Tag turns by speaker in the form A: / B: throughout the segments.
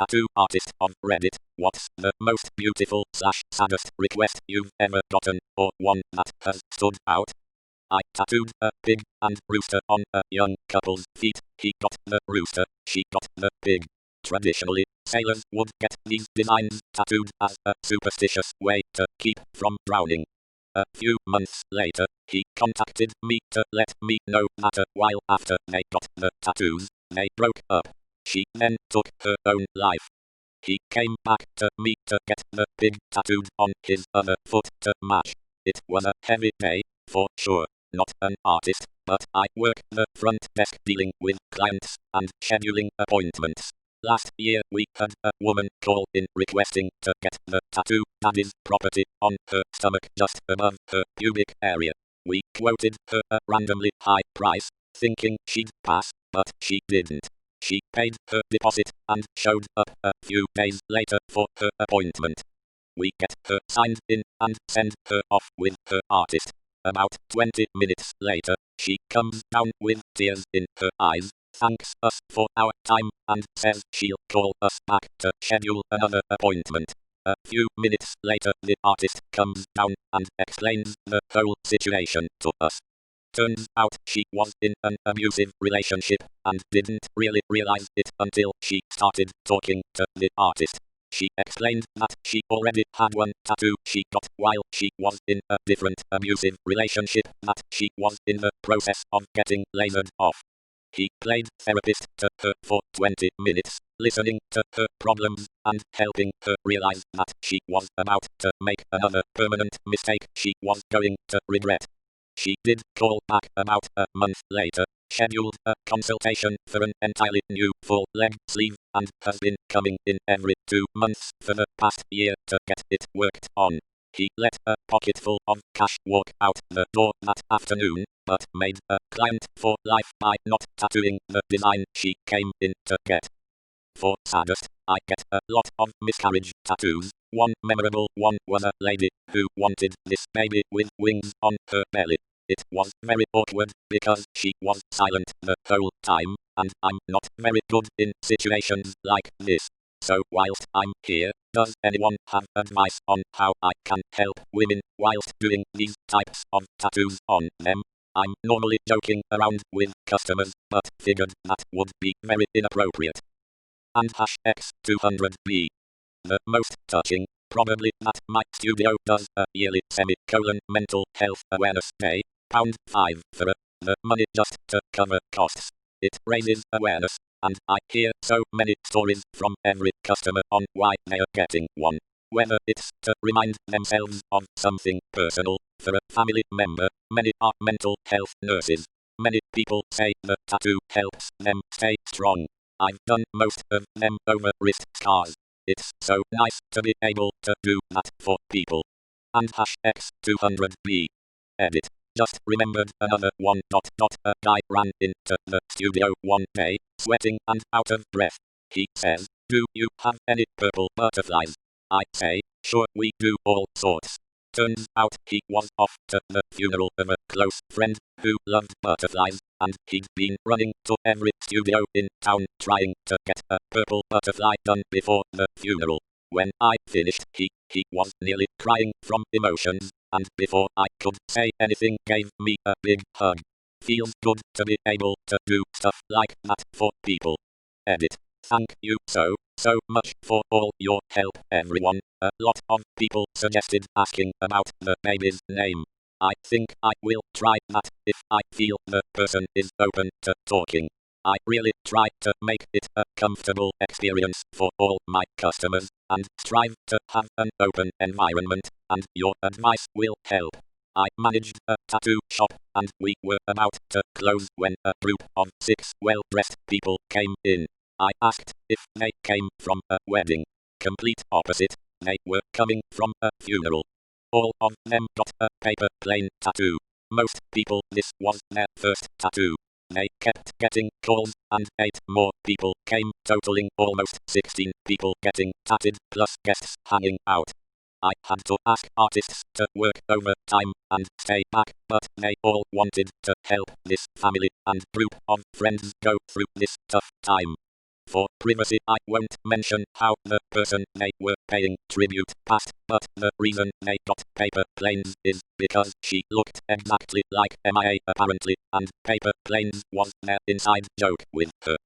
A: tattoo artist on Reddit. What's the most beautiful / saddest request you've ever gotten, or one that has stood out? I tattooed a pig and rooster on a young couple's feet. He got the rooster, she got the pig. Traditionally, sailors would get these designs tattooed as a superstitious way to keep from drowning. A few months later, he contacted me to let me know that a while after they got the tattoos, they broke up. She then took her own life. He came back to me to get the pig tattooed on his other foot to match. It was a heavy day, for sure. Not an artist, but I work the front desk dealing with clients and scheduling appointments. Last year we had a woman call in requesting to get the tattoo daddy's property on her stomach just above her pubic area. We quoted her a randomly high price, thinking she'd pass, but she didn't. She paid her deposit and showed up a few days later for her appointment. We get her signed in and send her off with her artist. About 20 minutes later, she comes down with tears in her eyes, thanks us for our time, and says she'll call us back to schedule another appointment. A few minutes later, the artist comes down and explains the whole situation to us. Turns out she was in an abusive relationship and didn't really realize it until she started talking to the artist. She explained that she already had one tattoo she got while she was in a different abusive relationship that she was in the process of getting lasered off. He played therapist to her for 20 minutes, listening to her problems and helping her realize that she was about to make another permanent mistake she was going to regret. She did call back about a month later, scheduled a consultation for an entirely new full leg sleeve, and has been coming in every 2 months for the past year to get it worked on. He let a pocketful of cash walk out the door that afternoon, but made a client for life by not tattooing the design she came in to get. For saddest, I get a lot of miscarriage tattoos. One memorable one was a lady who wanted this baby with wings on her belly. It was very awkward because she was silent the whole time, and I'm not very good in situations like this. So whilst I'm here, does anyone have advice on how I can help women whilst doing these types of tattoos on them? I'm normally joking around with customers, but figured that would be very inappropriate. And #X200B. The most touching, probably that my studio does a yearly mental health awareness day, £5 for the money just to cover costs. It raises awareness, and I hear so many stories from every customer on why they are getting one. Whether it's to remind themselves of something personal, for a family member, many are mental health nurses. Many people say the tattoo helps them stay strong. I've done most of them over wrist scars. It's so nice to be able to do that for people. And #X200B. Edit. Just remembered another one. A guy ran into the studio one day, sweating and out of breath. He says, "Do you have any purple butterflies?" I say, "Sure, we do all sorts." Turns out he was off to the funeral of a close friend who loved butterflies, and he'd been running to every studio in town trying to get a purple butterfly done before the funeral. When I finished, he was nearly crying from emotions, and before I could say anything gave me a big hug. Feels good to be able to do stuff like that for people. Edit. Thank you so much for all your help, everyone. A lot of people suggested asking about the baby's name. I think I will try that if I feel the person is open to talking. I really try to make it a comfortable experience for all my customers, and strive to have an open environment, and your advice will help. I managed a tattoo shop, and we were about to close when a group of 6 well-dressed people came in. I asked if they came from a wedding. Complete opposite, they were coming from a funeral. All of them got a paper plane tattoo. Most people, this was their first tattoo. They kept getting calls, and 8 more people came, totaling almost 16 people getting tatted, plus guests hanging out. I had to ask artists to work overtime and stay back, but they all wanted to help this family and group of friends go through this tough time. For privacy, I won't mention how the person they were paying tribute passed, but the reason they got Paper Planes is because she looked exactly like MIA apparently, and Paper Planes was their inside joke with her.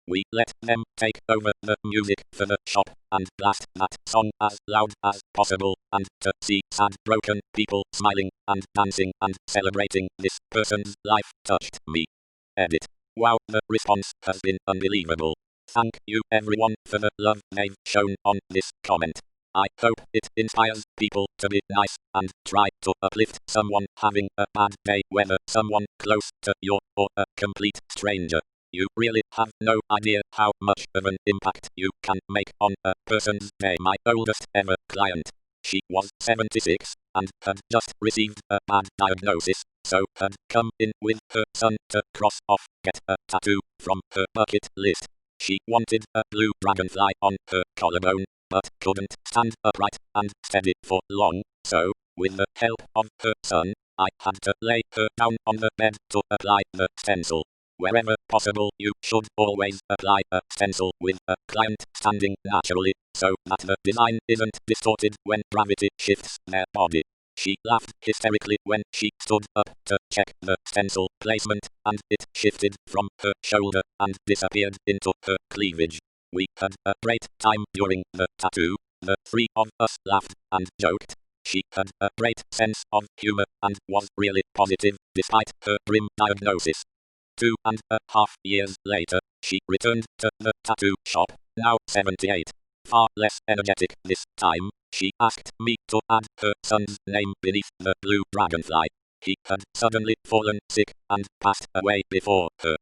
A: We let them take over the music for the shop and blast that song as loud as possible, and to see sad broken people smiling and dancing and celebrating this person's life touched me. Edit. Wow, the response has been unbelievable. Thank you everyone for the love they've shown on this comment. I hope it inspires people to be nice and try to uplift someone having a bad day, whether someone close to you or a complete stranger. You really have no idea how much of an impact you can make on a person's day. My oldest ever client, she was 76 and had just received a bad diagnosis, so had come in with her son to cross off get a tattoo from her bucket list. She wanted a blue dragonfly on her collarbone, but couldn't stand upright and steady for long, so, with the help of her son, I had to lay her down on the bed to apply the stencil. Wherever possible, you should always apply a stencil with a client standing naturally, so that the design isn't distorted when gravity shifts their body. She laughed hysterically when she stood up to check the stencil placement, and it shifted from her shoulder and disappeared into her cleavage. We had a great time during the tattoo. The three of us laughed and joked. She had a great sense of humor and was really positive despite her grim diagnosis. 2.5 years later, she returned to the tattoo shop, now 78. Far less energetic this time, she asked me to add her son's name beneath the blue dragonfly. He had suddenly fallen sick and passed away before her